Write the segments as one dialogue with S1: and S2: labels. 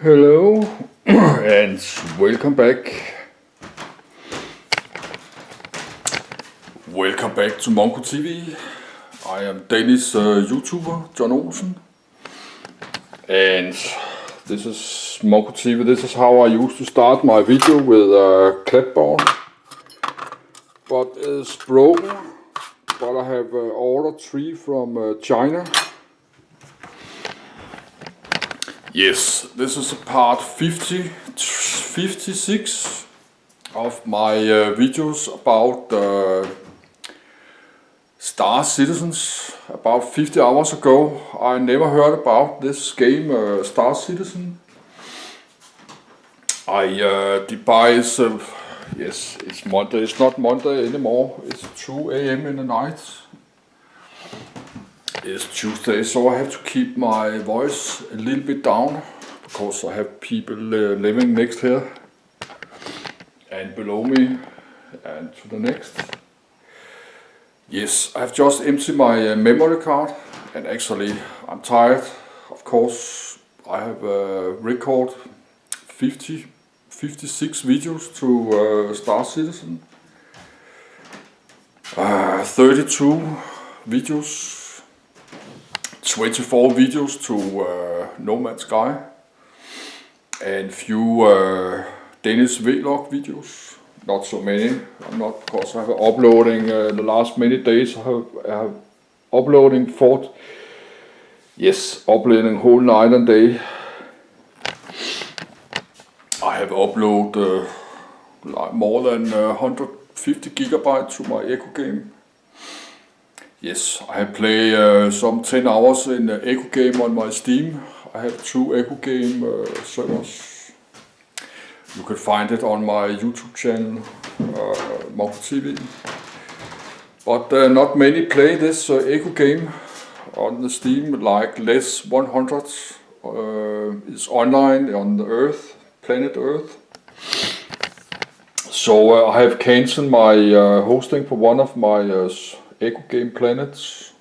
S1: Hello and welcome back. Welcome back to Monko TV. I am Danish YouTuber John Olsen, and this is Monko TV. This is how I used to start my video with a clipboard, but it's broken. But I have ordered 3 from China. Yes, this is part 56 of my videos about Star Citizens. About 50 hours ago, I never heard about this game, Star Citizen. I devised, yes, it's Monday. It's not Monday anymore. It's 2 a.m. in the night. It's Tuesday, so I have to keep my voice a little bit down because I have people living next here and below me and to the next. Yes, I've just emptied my memory card, and actually I'm tired. Of course, I have recorded 56 videos to Star Citizen, 32 videos, 24 videos to No Man's Sky, and few Danish vlog videos. Not so many. I'm not, because I have uploading the last many days. I have uploading uploading whole night and day. I have uploaded like more than 150 gigabytes to my Echo game. Yes, I have played some 10 hours in Echo game on my Steam. I have 2 Echo game servers. You can find it on my YouTube channel, Monko TV. But not many play this Echo game on the Steam, like less 100 is online on the Earth, planet Earth. So I have cancelled my hosting for one of my Echo game planets.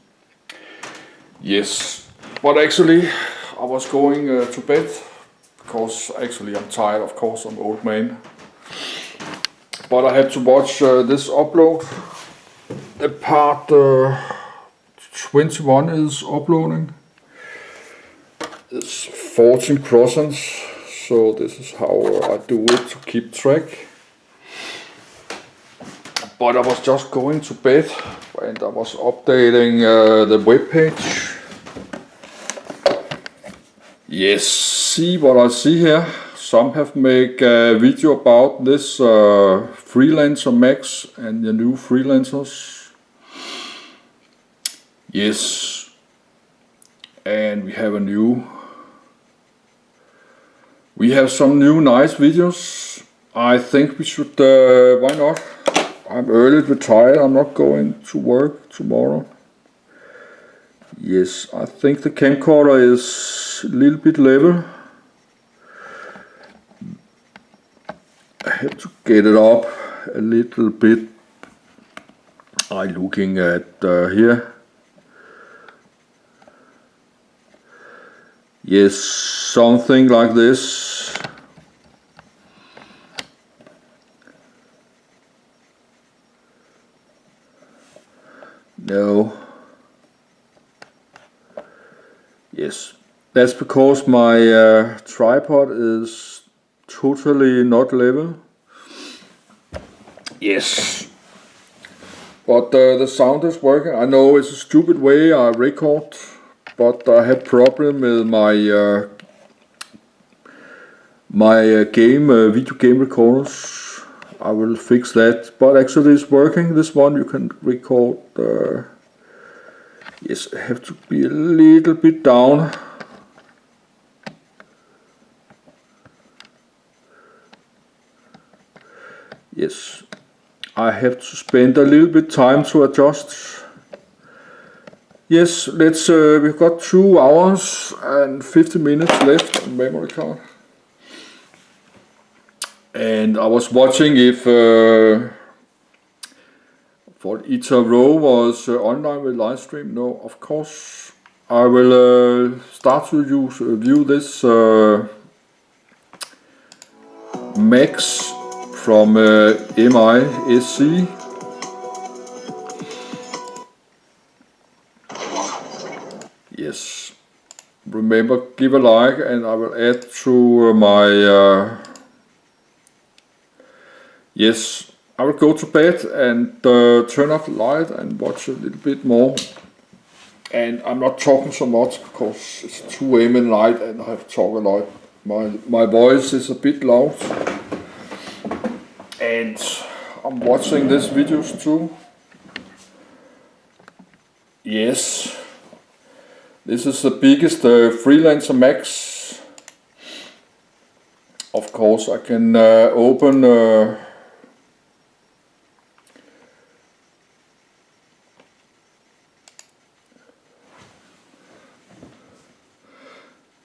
S1: Yes, but actually I was going to bed because actually I'm tired. Of course, I'm an old man, but I had to watch this upload. The part 21 is uploading. It's 14%, so this is how I do it to keep track. But I was just going to bed and I was updating the web page. Yes, see what I see here. Some have made a video about this Freelancer Max and the new freelancers. Yes, and we have some new nice videos. I think we should, why not? I'm early retired, I'm not going to work tomorrow. Yes, I think the camcorder is a little bit level. I have to get it up a little bit. I'm looking at here. Yes, something like this. No. Yes, that's because my tripod is totally not level. Yes, but the sound is working. I know it's a stupid way I record, but I had problem with my video game recorders. I will fix that, but actually it's working. This one you can record. Yes, I have to be a little bit down. Yes, I have to spend a little bit time to adjust. Yes, let's. We've got 2 hours and 50 minutes left on memory card. And I was watching if for Ita Row was online with live stream. No, of course I will start to view this Max from MISC. Yes. Remember, give a like, and I will add to my... yes, I will go to bed and turn off the light and watch a little bit more. And I'm not talking so much because it's 2 AM in night and I have to talk a lot. My voice is a bit loud. And I'm watching these videos too. Yes. This is the biggest Freelancer Max. Of course, I can open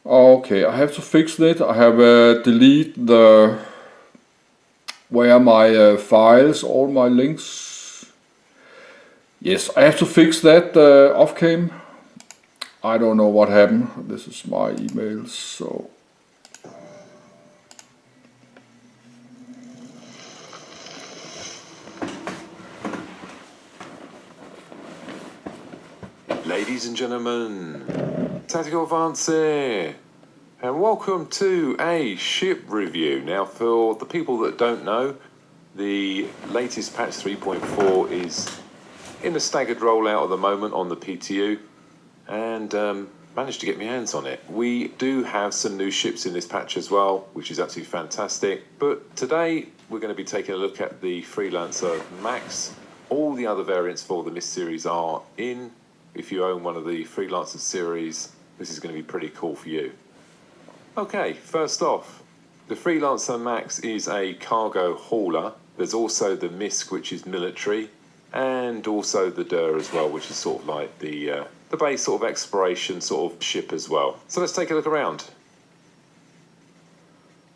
S1: okay, I have to fix it. I have deleted the where my files, all my links. Yes, I have to fix that off cam. I don't know what happened. This is my emails, so.
S2: Ladies and gentlemen, Tactical Advance here, and welcome to a ship review. Now, for the people that don't know, the latest patch 3.4 is in a staggered rollout at the moment on the PTU, and managed to get my hands on it. We do have some new ships in this patch as well, which is absolutely fantastic. But today we're going to be taking a look at the Freelancer Max. All the other variants for the Mist series are in. If you own one of the Freelancer series, this is going to be pretty cool for you. Okay, first off, the Freelancer Max is a cargo hauler. There's also the MISC, which is military, and also the DUR as well, which is sort of like the base sort of exploration sort of ship as well. So let's take a look around.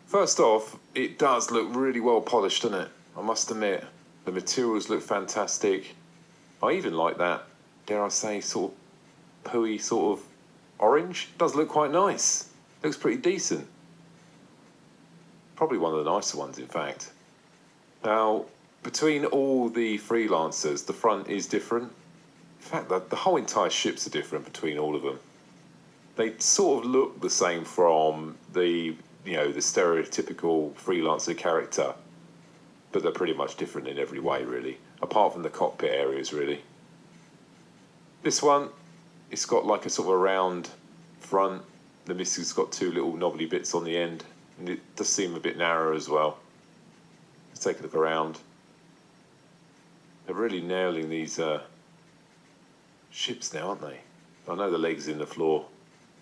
S2: First off, it does look really well polished, doesn't it? I must admit, the materials look fantastic. I even like that, dare I say, sort of pooey sort of orange. It does look quite nice. Looks pretty decent. Probably one of the nicer ones, in fact. Now, between all the Freelancers, the front is different. In fact, the whole entire ships are different between all of them. They sort of look the same from the stereotypical Freelancer character, but they're pretty much different in every way, really, apart from the cockpit areas, really. This one, it's got like a sort of a round front. The MISC has got 2 little knobbly bits on the end, and it does seem a bit narrow as well. Let's take a look around. They're really nailing these ships now, aren't they? I know the legs in the floor.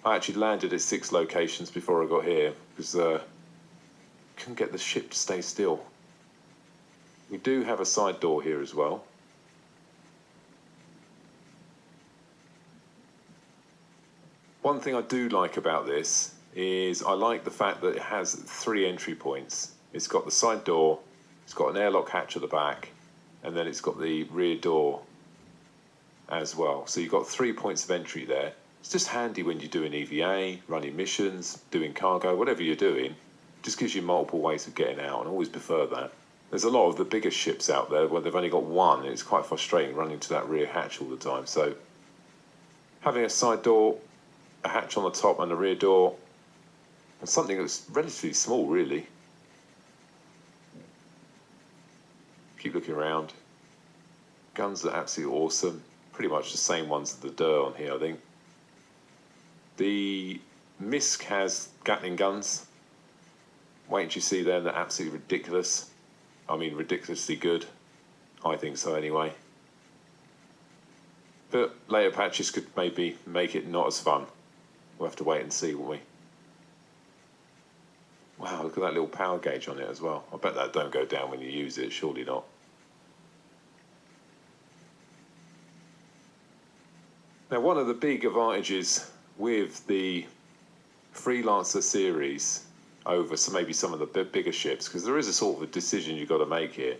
S2: I actually landed at 6 locations before I got here because couldn't get the ship to stay still. We do have a side door here as well. One thing I do like about this is I like the fact that it has 3 entry points. It's got the side door, it's got an airlock hatch at the back, and then it's got the rear door as well. So you've got 3 points of entry there. It's just handy when you're doing EVA, running missions, doing cargo, whatever you're doing. Just gives you multiple ways of getting out, and I always prefer that. There's a lot of the bigger ships out there where they've only got 1, and it's quite frustrating running to that rear hatch all the time. So having a side door, a hatch on the top and a rear door, and something that's relatively small, really. Keep looking around. Guns are absolutely awesome. Pretty much the same ones as the DUR on here, I think. The MISC has Gatling guns. Wait until you see them, they're absolutely ridiculous. I mean, ridiculously good. I think so, anyway. But later patches could maybe make it not as fun. We'll have to wait and see, won't we? Wow, look at that little power gauge on it as well. I bet that don't go down when you use it, surely not. Now, one of the big advantages with the Freelancer series over maybe some of the bigger ships, because there is a sort of a decision you've got to make here.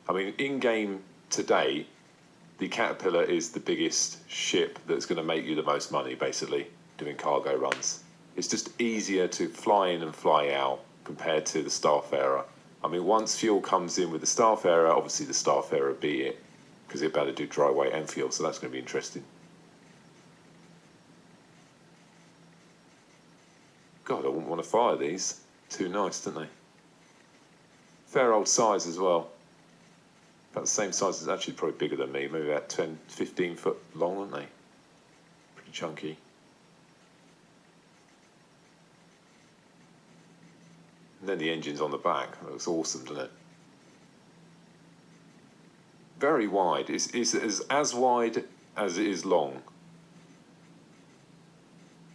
S2: I mean, in-game today, the Caterpillar is the biggest ship that's going to make you the most money, basically, doing cargo runs. It's just easier to fly in and fly out compared to the Starfarer. I mean, once fuel comes in with the Starfarer, obviously the Starfarer beat it, because they're about to do dry weight and fuel, so that's going to be interesting. God, I wouldn't want to fire these. Too nice, don't they? Fair old size as well. About the same size, as actually probably bigger than me, maybe about 10, 15 foot long, aren't they? Pretty chunky. And then the engine's on the back. That looks awesome, doesn't it? Very wide. It's as wide as it is long.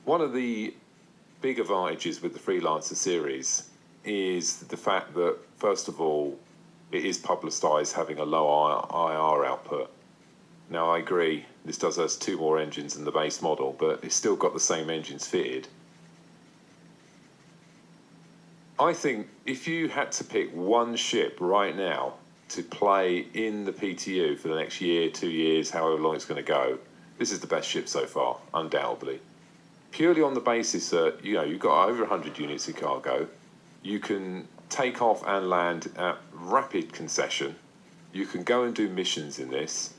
S2: One of the big advantages with the Freelancer series is the fact that, first of all, it is publicised having a low IR output. Now, I agree, this does has 2 more engines than the base model, but it's still got the same engines fitted. I think if you had to pick one ship right now to play in the PTU for the next year, 2 years, however long it's going to go, this is the best ship so far, undoubtedly. Purely on the basis that, you know, you've got over 100 units of cargo, you can take off and land at rapid concession, you can go and do missions in this,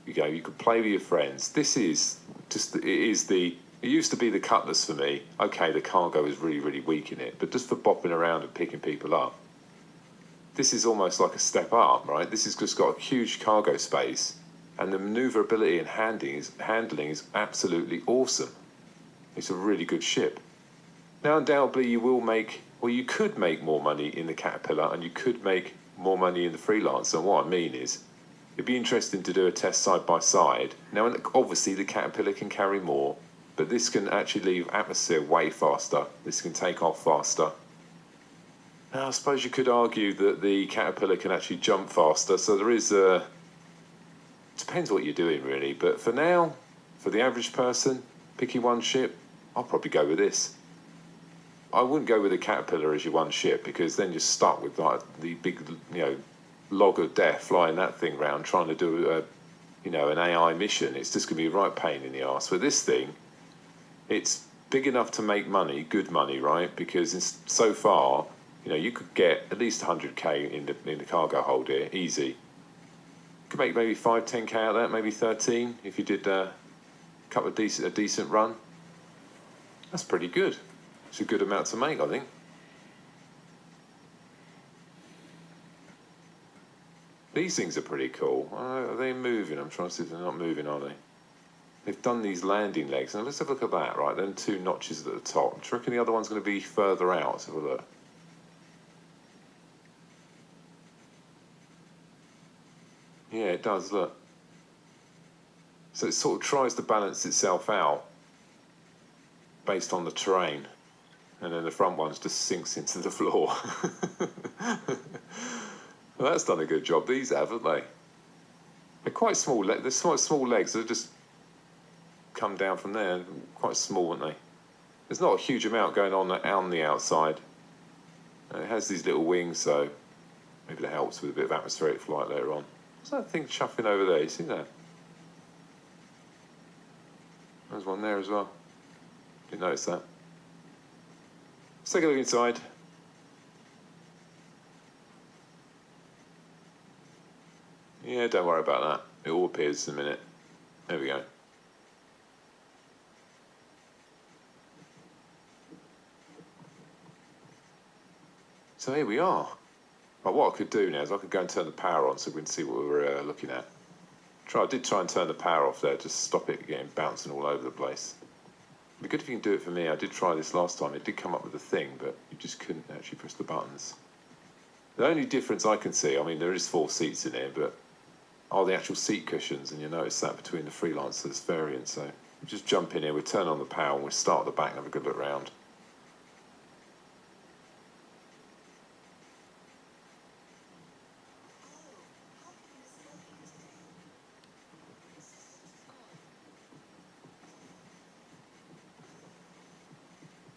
S2: you can play with your friends. This is just, it used to be the Cutlass for me. Okay, the cargo is really, really weak in it, but just for bopping around and picking people up, this is almost like a step up, right? This has just got a huge cargo space, and the manoeuvrability and handling is absolutely awesome. It's a really good ship. Now, undoubtedly, you could make more money in the Caterpillar, and you could make more money in the Freelancer. And what I mean is, it'd be interesting to do a test side by side. Now, obviously, the Caterpillar can carry more, but this can actually leave atmosphere way faster. This can take off faster. Now, I suppose you could argue that the Caterpillar can actually jump faster, so there is a... Depends what you're doing, really. But for now, for the average person, picking one ship, I'll probably go with this. I wouldn't go with the Caterpillar as your one ship, because then you're stuck with like the big, log of death flying that thing round trying to do an AI mission. It's just going to be a right pain in the arse. With this thing, it's big enough to make money, good money, right? Because so far, you could get at least 100k in the cargo hold here, easy. You could make maybe 5-10k out of that, maybe 13 if you did a decent run. That's pretty good. It's a good amount to make, I think. These things are pretty cool. Are they moving? I'm trying to see if they're not moving, are they? They've done these landing legs. Now let's have a look at that, right? Then 2 notches at the top. Do you reckon the other one's going to be further out? Let's have a look. Yeah, it does, look. So it sort of tries to balance itself out based on the terrain. And then the front ones just sinks into the floor. Well, that's done a good job, these have, haven't they? They're quite small. They're small legs. They just come down from there. Quite small, aren't they? There's not a huge amount going on the outside. It has these little wings, so maybe that helps with a bit of atmospheric flight later on. What's that thing chuffing over there? You see that? There's one there as well. Didn't notice that. Let's take a look inside. Yeah, don't worry about that. It all appears in a minute. There we go. So here we are. Right, what I could do now is I could go and turn the power on so we can see what we're looking at. I did try and turn the power off there, just stop it getting bouncing all over the place. It'd be good if you can do it for me. I did try this last time. It did come up with a thing, but you just couldn't actually press the buttons. The only difference I can see, I mean, there is 4 seats in here, but are the actual seat cushions, and you'll notice that between the Freelancer's variant. So we'll just jump in here, we'll turn on the power, and we'll start at the back and have a good look around.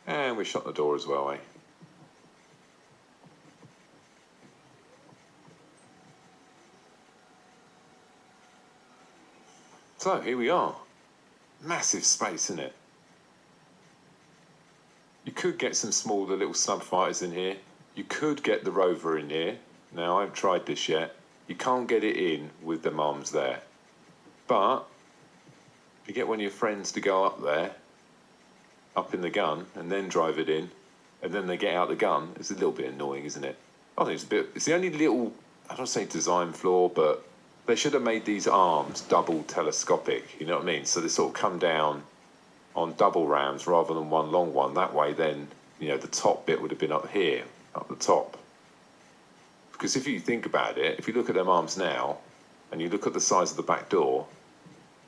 S2: And we shut the door as well, eh? So, here we are. Massive space, isn't it? You could get some smaller little snub fighters in here. You could get the rover in here. Now, I haven't tried this yet. You can't get it in with the arms there. But if you get one of your friends to go up there, up in the gun, and then drive it in, and then they get out the gun, it's a little bit annoying, isn't it? I think it's the only little, I don't say design flaw, but they should have made these arms double telescopic, you know what I mean? So they sort of come down on double rams rather than one long one. That way then, you know, the top bit would have been up here, up the top. Because if you think about it, if you look at them arms now, and you look at the size of the back door,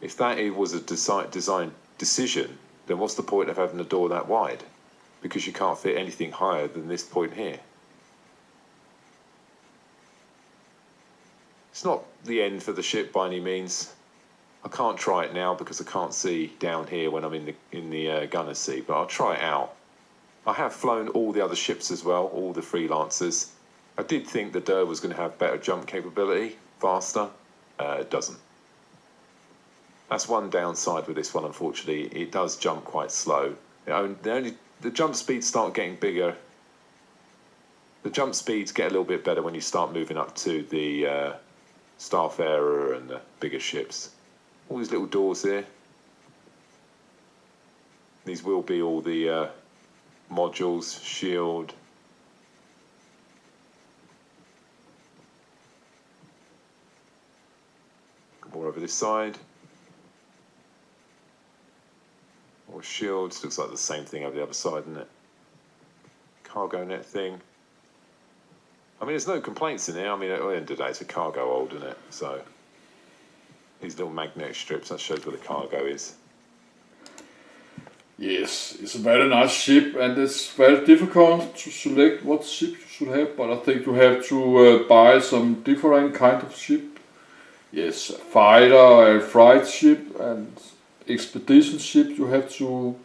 S2: if that was a design decision, then what's the point of having a door that wide? Because you can't fit anything higher than this point here. It's not the end for the ship by any means. I can't try it now because I can't see down here when I'm in the gunner's seat, but I'll try it out. I have flown all the other ships as well, all the Freelancers. I did think the Der was going to have better jump capability, faster. It doesn't. That's one downside with this one, unfortunately. It does jump quite slow. The jump speeds start getting bigger. The jump speeds get a little bit better when you start moving up to the Starfarer and the bigger ships. All these little doors here. These will be all the modules, shield. More over this side. More shields. Looks like the same thing over the other side, doesn't it? Cargo net thing. I mean, there's no complaints in there. I mean, at the end of the day, it's a cargo hold, isn't it? So, these little magnetic strips, that shows where the cargo is.
S1: Yes, it's a very nice ship, and it's very difficult to select what ship you should have, but I think you have to buy some different kind of ship. Yes, fighter, a freight ship, and expedition ship. You have to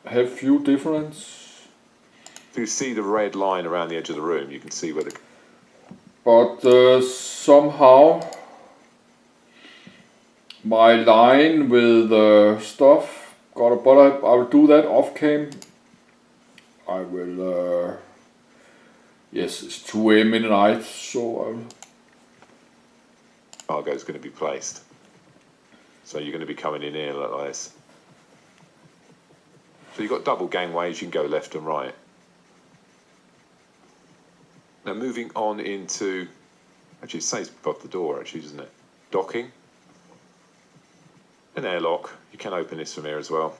S1: have few difference.
S2: If you see the red line around the edge of the room, you can see where the...
S1: But somehow my line with stuff got a... But I will do that off cam. I will... yes, it's 2 AM in the night, so I'll...
S2: Cargo is going to be placed. So you're going to be coming in here like this. So you've got double gangways, you can go left and right. Now moving on into, actually it says above the door actually, doesn't it? Docking. An airlock, you can open this from here as well.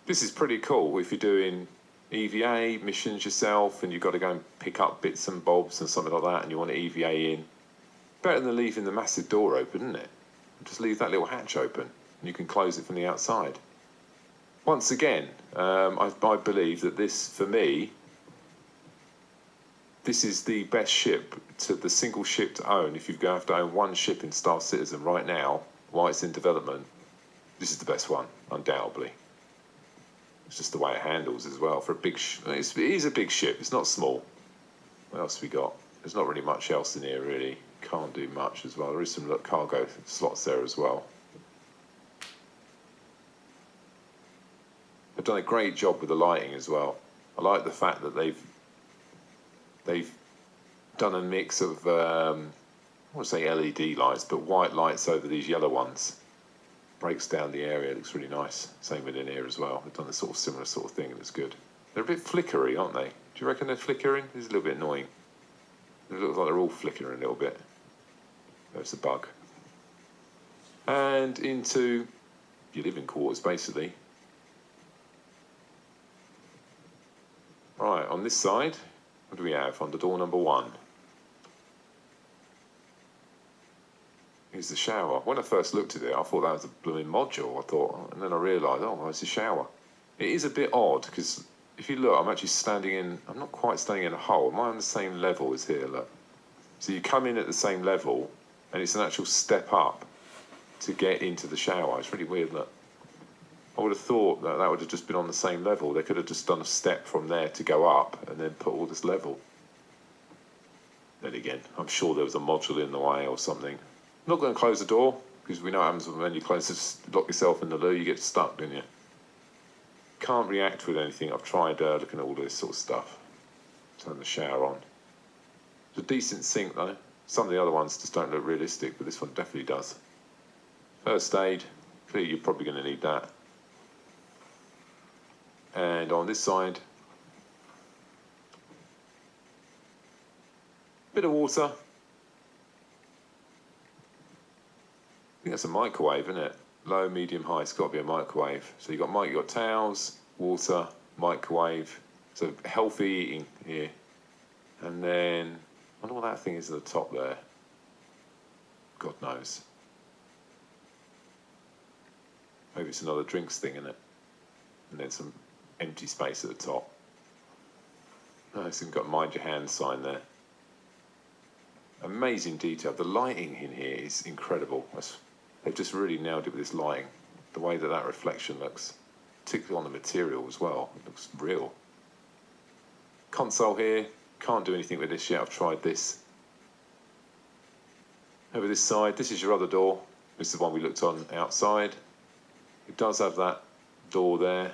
S2: This is pretty cool if you're doing EVA missions yourself and you've got to go and pick up bits and bobs and something like that and you want to EVA in. Better than leaving the massive door open, isn't it? Just leave that little hatch open and you can close it from the outside. Once again, I believe that this, for me, this is the best ship, the single ship to own. If you're going to have to own one ship in Star Citizen right now, while it's in development, this is the best one, undoubtedly. It's just the way it handles as well. For a big, it is a big ship. It's not small. What else have we got? There's not really much else in here, really. Can't do much as well. There is some cargo slots there as well. They've done a great job with the lighting as well. I like the fact that they've done a mix of I want to say LED lights, but white lights over these yellow ones. Breaks down the area. It looks really nice. Same with in here as well. They've done a sort of similar sort of thing, and it's good. They're a bit flickery, aren't they? Do you reckon they're flickering? It's a little bit annoying. It looks like they're all flickering a little bit. There's a bug. And into your living quarters, basically. Right, on this side, what do we have on the door number 1? Here's the shower. When I first looked at it, I thought that was a blooming module. I thought, and then I realised, oh, well, it's a shower. It is a bit odd because if you look, I'm actually standing in. I'm not quite standing in a hole. Am I on the same level as here? Look. So you come in at the same level, and it's an actual step up to get into the shower. It's really weird. Look. I would have thought that that would have just been on the same level. They could have just done a step from there to go up and then put all this level. Then again, I'm sure there was a module in the way or something. I'm not going to close the door because we know what happens when you close it, lock yourself in the loo, you get stuck, don't you? Can't react with anything. I've tried looking at all this sort of stuff. Turn the shower on. It's a decent sink though. Some of the other ones just don't look realistic, but this one definitely does. First aid, clearly you're probably going to need that. And on this side, bit of water. I think that's a microwave, isn't it? Low, medium, high, it's got to be a microwave. So you've got towels, water, microwave. So healthy eating here. And then, I wonder what that thing is at the top there. God knows. Maybe it's another drinks thing, isn't it? And then some empty space at the top. Oh, it's even got mind your hands sign there. Amazing detail. The lighting in here is incredible. They've just really nailed it with this lighting. The way that reflection looks, particularly on the material as well, it looks real. Console here, can't do anything with this yet, I've tried this. Over this side, this is your other door. This is the one we looked on outside. It does have that door there.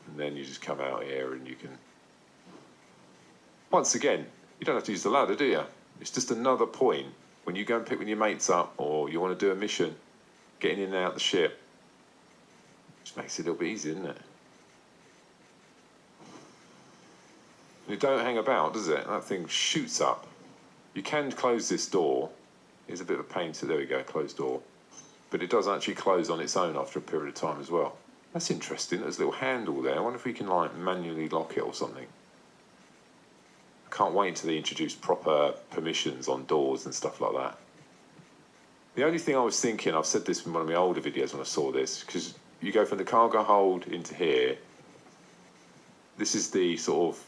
S2: And then you just come out here and you can... Once again, you don't have to use the ladder, do you? It's just another point when you go and pick with your mates up or you want to do a mission, getting in and out the ship. Just makes it a little bit easier, doesn't it? And it don't hang about, does it? That thing shoots up. You can close this door. It's a bit of a pain to... There we go, closed door. But it does actually close on its own after a period of time as well. That's interesting. There's a little handle there. I wonder if we can like manually lock it or something. I can't wait until they introduce proper permissions on doors and stuff like that. The only thing I was thinking, I've said this in one of my older videos when I saw this, because you go from the cargo hold into here. This is the sort of,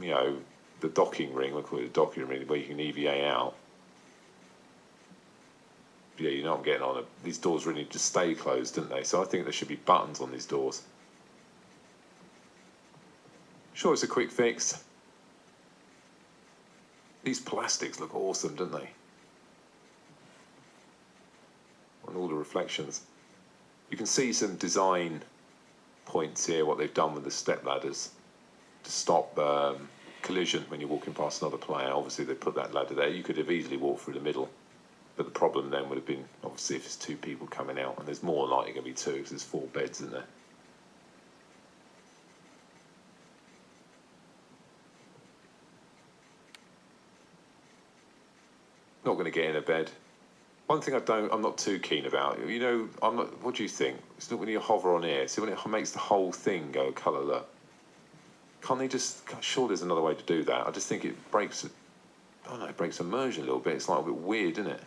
S2: you know, the docking ring, we'll call it a docking ring, where you can EVA out. Yeah, you know what I'm getting on. These doors really need to stay closed, don't they? So I think there should be buttons on these doors. Sure, it's a quick fix. These plastics look awesome, don't they? And all the reflections. You can see some design points here, what they've done with the step ladders to stop collision when you're walking past another player. Obviously, they put that ladder there. You could have easily walked through the middle. But the problem then would have been, obviously, if there's two people coming out, and there's more likely going to be two because there's 4 beds in there. Not going to get in a bed. One thing I'm not too keen about, you know, what do you think? It's not when you hover on here, see when it makes the whole thing go colour, look. Can't they just, sure there's another way to do that. I just think it breaks, I don't know, it breaks immersion a little bit. It's like a bit weird, isn't it?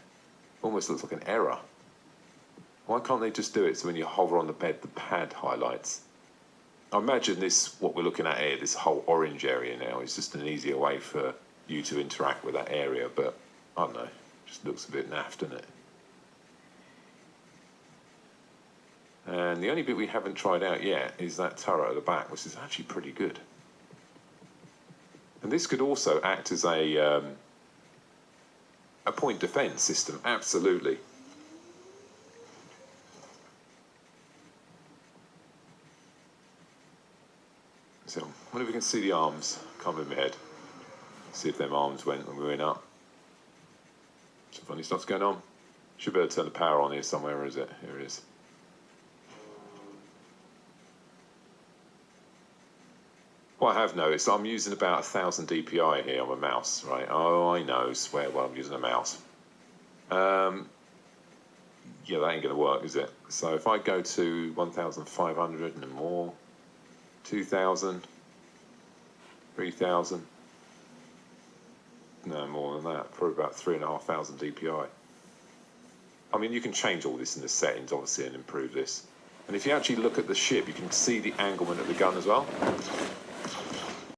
S2: Almost looks like an error. Why can't they just do it so when you hover on the bed, the pad highlights? I imagine this, what we're looking at here, this whole orange area now, is just an easier way for you to interact with that area, but I don't know, it just looks a bit naff, doesn't it? And the only bit we haven't tried out yet is that turret at the back, which is actually pretty good. And this could also act as a point defence system, absolutely. So, I wonder if we can see the arms. Can't move my head. See if them arms went when we went up. Some funny stuff's going on. Should be able to turn the power on here somewhere, or is it? Here it is. What I have noticed, I'm using about 1,000 DPI here on my mouse, right? Oh, I know, swear well, I'm using a mouse. Yeah, that ain't going to work, is it? So if I go to 1,500 and more, 2,000, 3,000, no more than that, probably about 3,500 DPI. I mean, you can change all this in the settings, obviously, and improve this. And if you actually look at the ship, you can see the anglement of the gun as well.